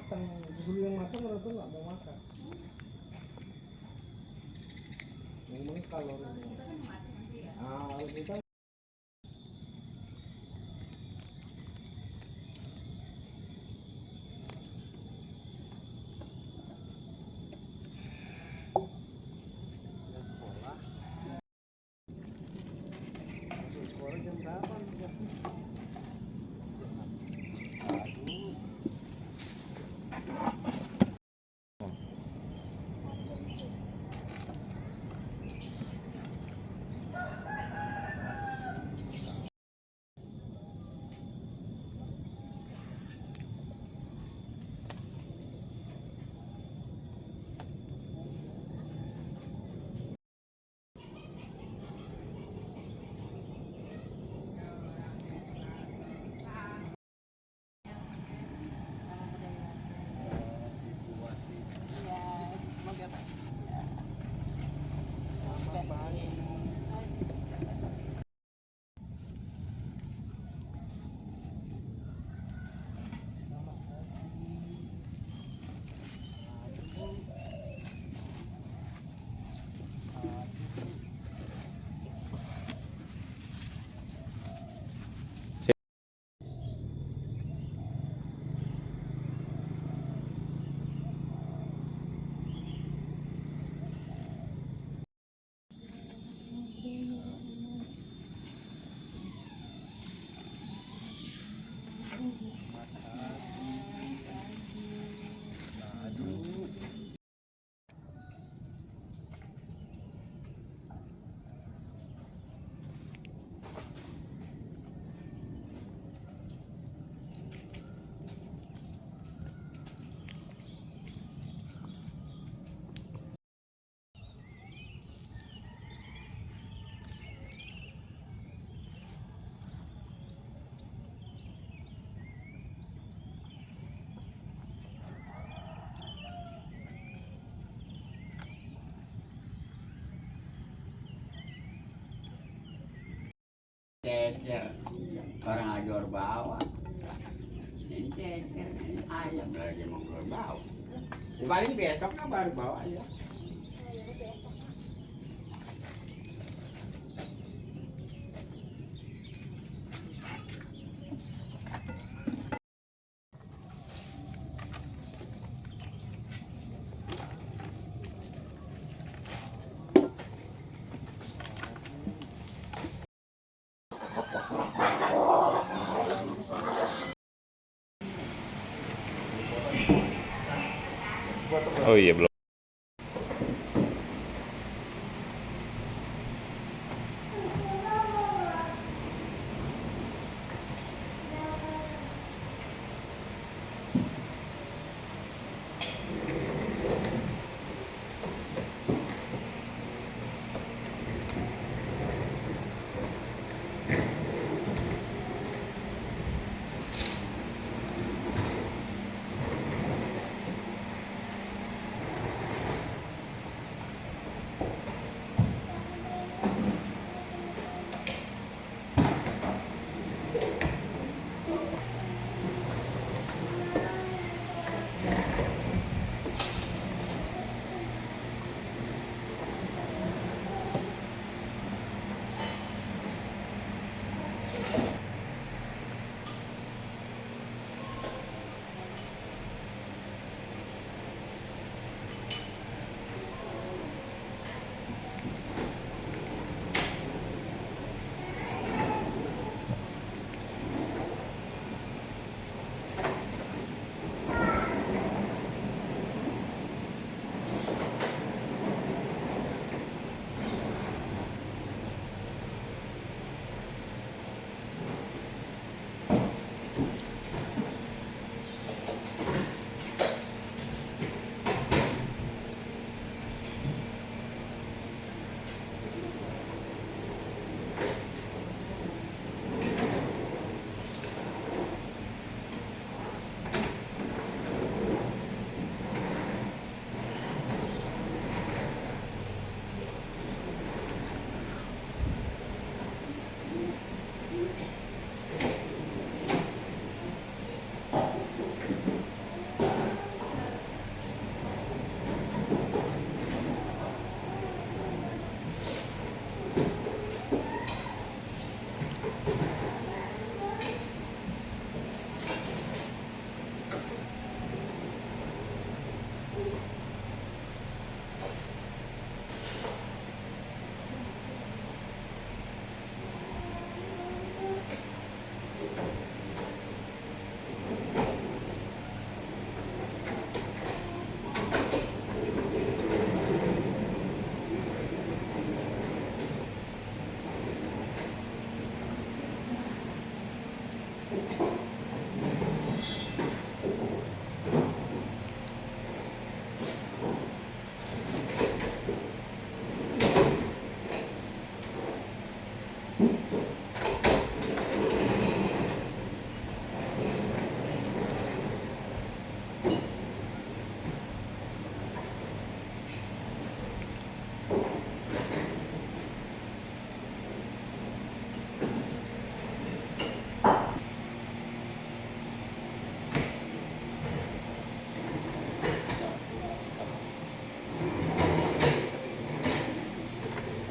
matang. Dulu yang matang orang tuh nggak mau makan. Memang kalau kita sekolah jam berapa? Cecer orang ajor bawah ini cecer ayam lagi mau keluar bawah paling besok kan baru bawa ya. Oh iya belum.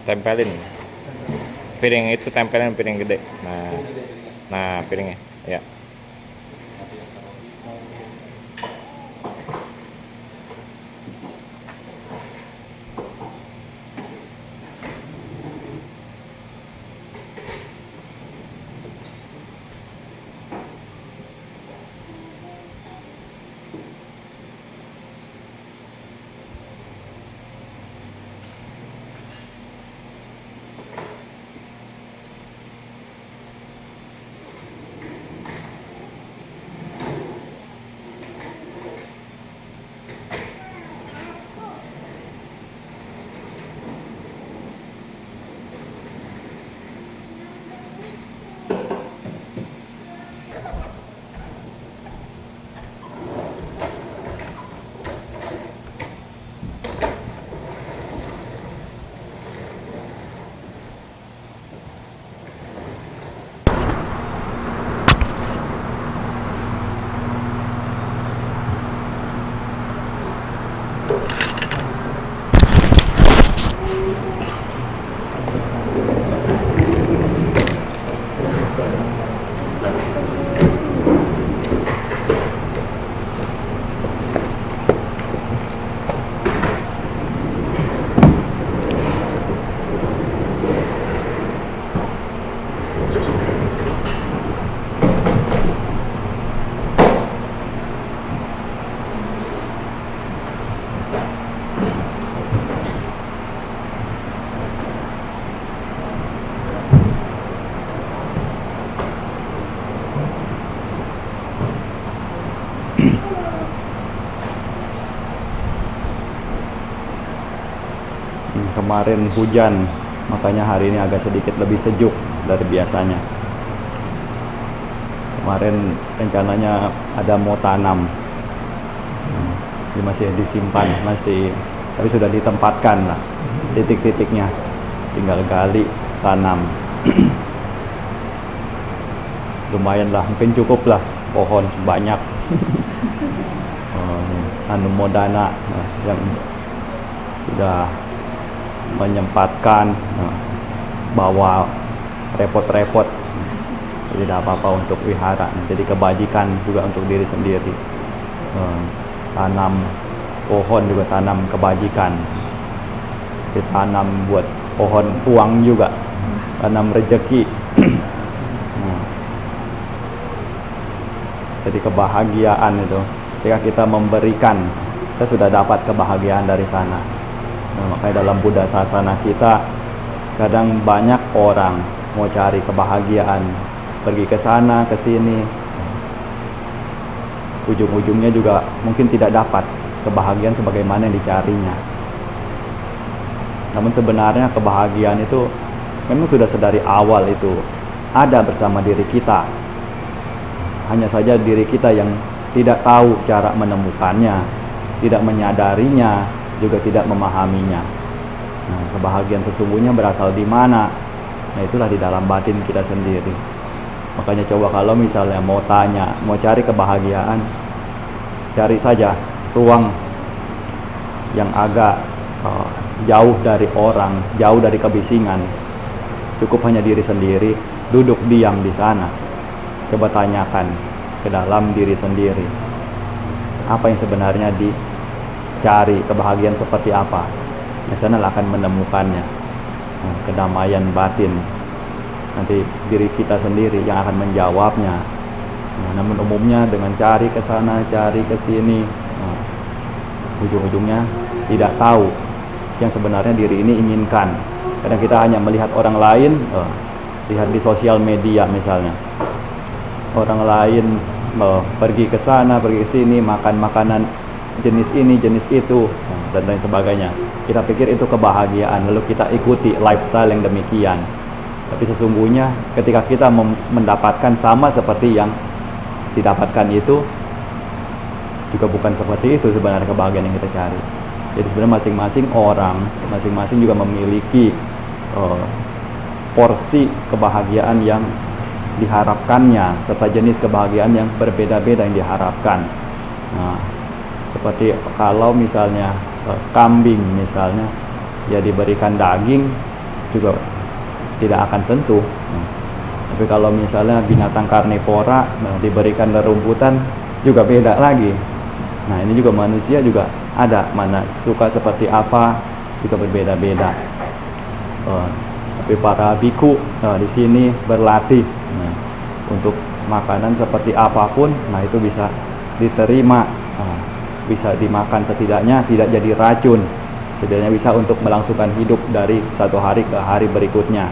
tempelin piring itu, tempelin piring gede. Nah piringnya ya. Kemarin hujan, makanya hari ini agak sedikit lebih sejuk dari biasanya. Kemarin rencananya ada mau tanam, ini masih disimpan, tapi sudah ditempatkan lah titik-titiknya, tinggal gali, tanam. Lumayan lah, mungkin cukup lah, pohon banyak. Modana yang sudah menyempatkan bawa repot-repot, tidak apa-apa untuk wihara, jadi kebajikan juga untuk diri sendiri. Tanam pohon juga tanam kebajikan, ditanam buat pohon uang juga, tanam rezeki. Jadi kebahagiaan itu ketika kita memberikan, kita sudah dapat kebahagiaan dari sana. Makanya dalam Buddha Sasana kita kadang banyak orang mau cari kebahagiaan, pergi ke sana ke sini, ujung-ujungnya juga mungkin tidak dapat kebahagiaan sebagaimana yang dicarinya. Namun sebenarnya kebahagiaan itu memang sudah sedari awal itu ada bersama diri kita. Hanya saja diri kita yang tidak tahu cara menemukannya, tidak menyadarinya, juga tidak memahaminya. Nah, kebahagiaan sesungguhnya berasal di mana? Nah, itulah di dalam batin kita sendiri. Makanya coba kalau misalnya mau tanya, mau cari kebahagiaan, cari saja ruang yang agak jauh dari orang, jauh dari kebisingan. Cukup hanya diri sendiri, duduk diam di sana. Coba tanyakan ke dalam diri sendiri, apa yang sebenarnya dicari, kebahagiaan seperti apa. Di sana akan menemukannya. Kedamaian batin, nanti diri kita sendiri yang akan menjawabnya. Namun umumnya dengan cari ke sana, cari ke sini, ujung-ujungnya tidak tahu yang sebenarnya diri ini inginkan. Kadang kita hanya melihat orang lain, lihat di sosial media misalnya, orang lain pergi ke sana, pergi ke sini, makan makanan jenis ini, jenis itu, dan lain sebagainya. Kita pikir itu kebahagiaan, lalu kita ikuti lifestyle yang demikian. Tapi sesungguhnya ketika kita mendapatkan sama seperti yang didapatkan itu, juga bukan seperti itu sebenarnya kebahagiaan yang kita cari. Jadi sebenarnya masing-masing orang, masing-masing juga memiliki porsi kebahagiaan yang diharapkannya, serta jenis kebahagiaan yang berbeda-beda yang diharapkan. Nah, seperti kalau misalnya kambing misalnya, ya diberikan daging, juga tidak akan sentuh. Nah, tapi kalau misalnya binatang karnivora diberikan rerumputan juga beda lagi. Nah, ini juga manusia juga ada, mana suka seperti apa juga berbeda-beda. Tapi para biku di sini berlatih untuk makanan seperti apapun, nah itu bisa diterima, bisa dimakan, setidaknya tidak jadi racun, setidaknya bisa untuk melangsungkan hidup dari satu hari ke hari berikutnya.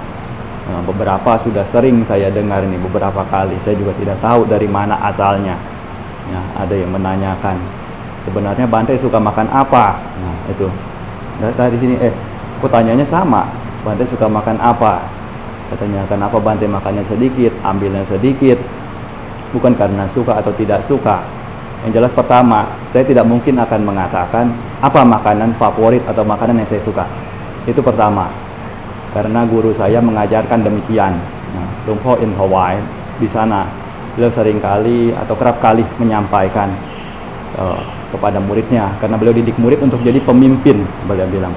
Beberapa sudah sering saya dengar ini beberapa kali, saya juga tidak tahu dari mana asalnya. Ya, ada yang menanyakan, sebenarnya Bante suka makan apa? Nah, itu dari sini, aku tanyanya sama, Bante suka makan apa? Katanya, kenapa Bante makannya sedikit, ambilnya sedikit? Bukan karena suka atau tidak suka. Yang jelas pertama, saya tidak mungkin akan mengatakan apa makanan favorit atau makanan yang saya suka. Itu pertama. Karena guru saya mengajarkan demikian. Nah, Luang Por In Thawai di sana, beliau sering kali atau kerap kali menyampaikan kepada muridnya, karena beliau didik murid untuk jadi pemimpin. Beliau bilang,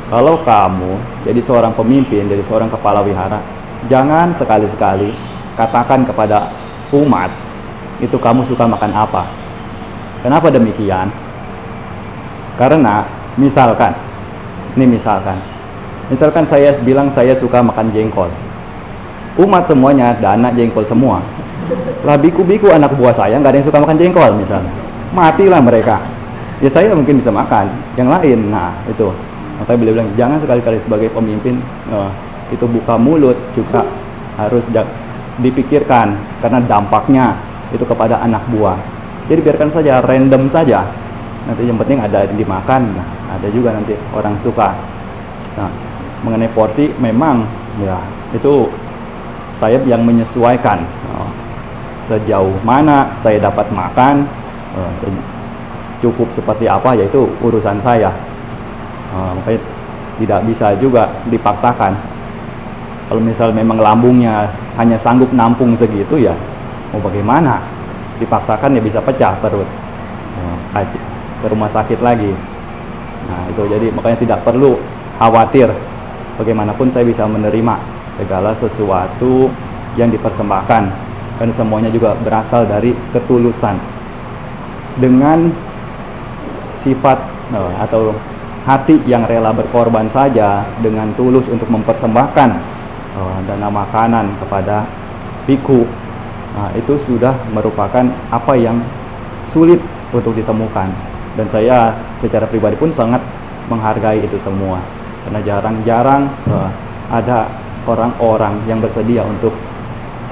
kalau kamu jadi seorang pemimpin, jadi seorang kepala wihara, jangan sekali-sekali katakan kepada umat itu kamu suka makan apa. Kenapa demikian? Karena misalkan saya bilang saya suka makan jengkol, umat semuanya ada anak jengkol semua. Lah biku-biku anak buah saya nggak ada yang suka makan jengkol misalnya, matilah mereka. Ya saya mungkin bisa makan yang lain. Nah itu, makanya beliau bilang jangan sekali-kali sebagai pemimpin itu buka mulut juga harus dipikirkan, karena dampaknya itu kepada anak buah. Jadi biarkan saja, random saja. Nanti yang penting ada yang dimakan. Nah, ada juga nanti orang suka. Nah, mengenai porsi memang ya itu saya yang menyesuaikan. Sejauh mana saya dapat makan, cukup seperti apa, yaitu urusan saya. Makanya tidak bisa juga dipaksakan. Kalau misal memang lambungnya hanya sanggup nampung segitu, ya mau bagaimana? Dipaksakan ya bisa pecah perut, ke rumah sakit lagi. Nah itu, jadi makanya tidak perlu khawatir. Bagaimanapun saya bisa menerima segala sesuatu yang dipersembahkan, dan semuanya juga berasal dari ketulusan, dengan sifat atau hati yang rela berkorban saja, dengan tulus untuk mempersembahkan dana makanan kepada biku. Nah, itu sudah merupakan apa yang sulit untuk ditemukan, dan saya secara pribadi pun sangat menghargai itu semua, karena jarang-jarang ada orang-orang yang bersedia untuk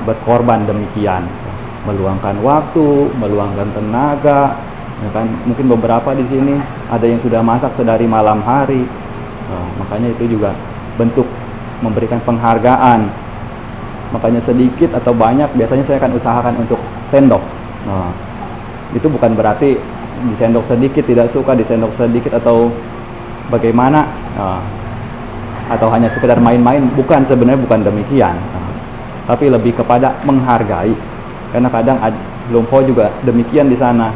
berkorban demikian, meluangkan waktu, meluangkan tenaga, ya kan? Mungkin beberapa di sini ada yang sudah masak sedari malam hari. Makanya itu juga bentuk memberikan penghargaan. Makanya sedikit atau banyak biasanya saya akan usahakan untuk sendok. Itu bukan berarti disendok sedikit tidak suka, disendok sedikit atau bagaimana, atau hanya sekedar main-main. Bukan, sebenarnya bukan demikian. Tapi lebih kepada menghargai. Karena kadang Luang Por juga demikian di sana.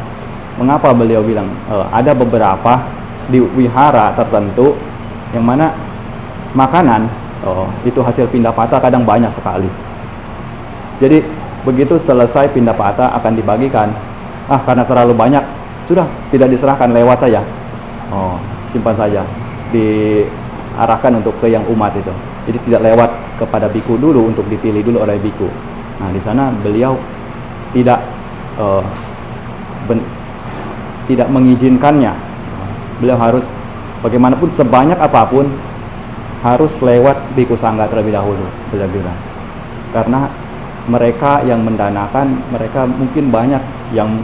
Mengapa beliau bilang ada beberapa di wihara tertentu yang mana makanan itu hasil pindah patah kadang banyak sekali. Jadi begitu selesai pindah patah akan dibagikan. Karena terlalu banyak, sudah tidak diserahkan, lewat saja. Simpan saja, diarahkan untuk ke yang umat itu. Jadi tidak lewat kepada biku dulu untuk dipilih dulu oleh biku. Nah di sana beliau tidak tidak mengizinkannya. Beliau harus bagaimanapun sebanyak apapun harus lewat biku sangga terlebih dahulu, beliau bilang. Karena mereka yang mendanakan, mereka mungkin banyak yang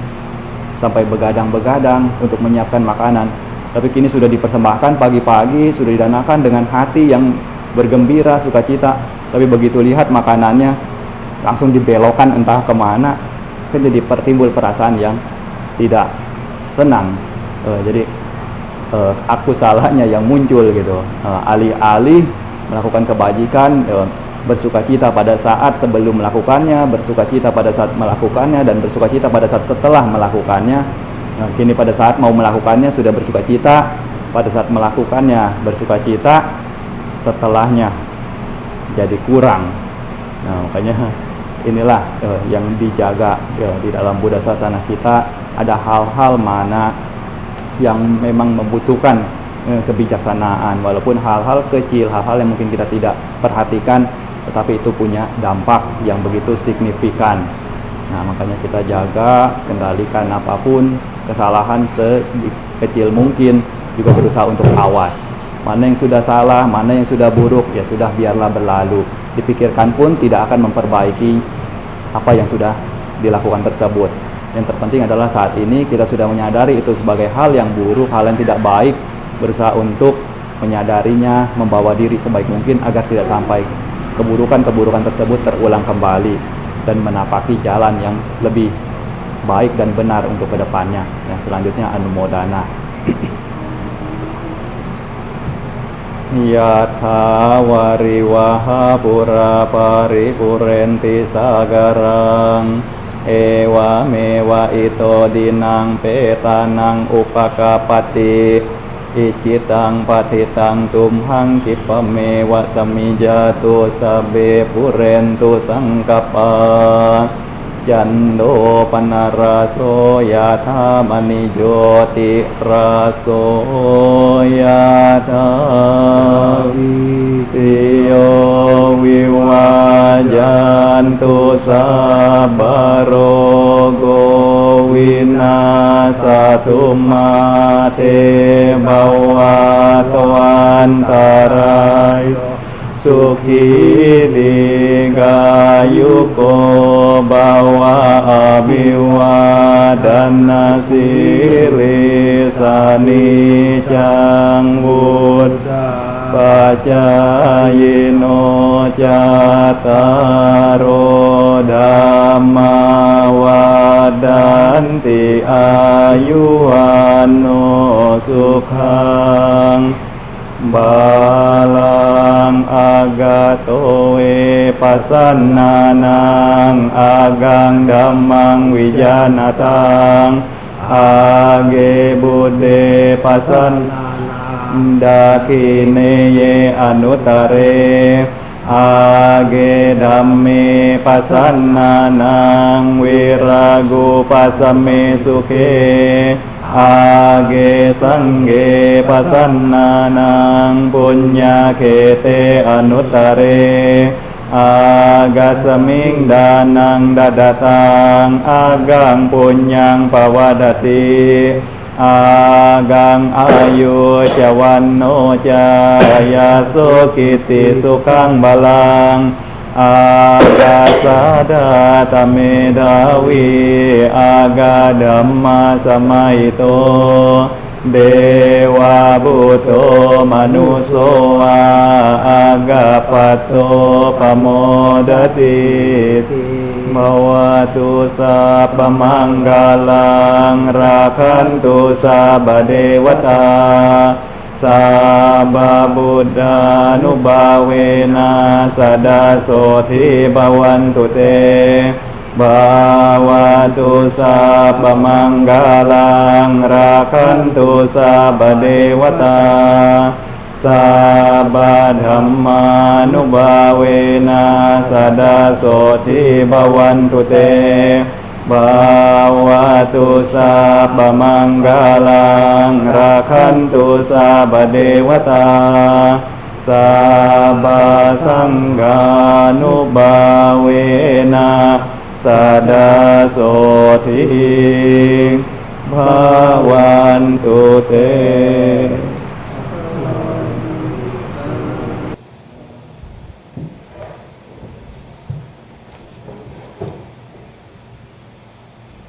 sampai begadang-begadang untuk menyiapkan makanan, tapi kini sudah dipersembahkan pagi-pagi, sudah didanakan dengan hati yang bergembira, sukacita. Tapi begitu lihat makanannya langsung dibelokkan entah kemana, kan jadi timbul perasaan yang tidak senang. Jadi aku salahnya yang muncul gitu. Alih-alih melakukan kebajikan, bersukacita pada saat sebelum melakukannya, bersukacita pada saat melakukannya, dan bersukacita pada saat setelah melakukannya. Kini pada saat mau melakukannya sudah bersukacita, pada saat melakukannya bersukacita, setelahnya jadi kurang. Nah, makanya inilah yang dijaga di dalam Buddha Sasana kita. Ada hal-hal mana yang memang membutuhkan kebijaksanaan, walaupun hal-hal kecil, hal-hal yang mungkin kita tidak perhatikan, tetapi itu punya dampak yang begitu signifikan. Nah, makanya kita jaga, kendalikan apapun kesalahan sekecil mungkin, juga berusaha untuk awas. Mana yang sudah salah, mana yang sudah buruk, ya sudah biarlah berlalu. Dipikirkan pun tidak akan memperbaiki apa yang sudah dilakukan tersebut. Yang terpenting adalah saat ini kita sudah menyadari itu sebagai hal yang buruk, hal yang tidak baik, berusaha untuk menyadarinya, membawa diri sebaik mungkin agar tidak sampai keburukan-keburukan tersebut terulang kembali dan menapaki jalan yang lebih baik dan benar untuk kedepannya. Yang selanjutnya anumodana. Yatha wariwaha pura paripurenti sagarang ewa mewa ito dinang petanang upakapati icitang patitang tumhang kipamewa samijatu sabe purentu sangkapa jando panaraso yatha manijoti raso yatha tiyo wiwajantu sabarogo winasatu mate bawatoantaray sukhi digayuko bawa abiwadana silisani cangbuddha pacayino cataro dhamma wadanti ayuwano sukhang balang agatowe pasannanang agang dhammang wijanatang age buddhe pasannanang dakineye anutare age dhamme pasannanang wirago pasame sukhe age sangge pasannanang punya kete anuttare agasaming danang dadatang agang punyang pawadati agang ayu cawanno caya sukiti sukang balang agasada tamedawi aga dhamma samaito dewa buto manuso agapato pamodati mawatu sapamanggalang rakantu sabadewata Sabba Buddha nubawena sadasoti bawantu te bawatu sabba manggalang rakantu sabba dewata sabba dhamma nubawena sadasoti bawantu te bawatu sabba manggalang rakantu sabba dewata sabba sangga nubawena sadasoti bawantu te.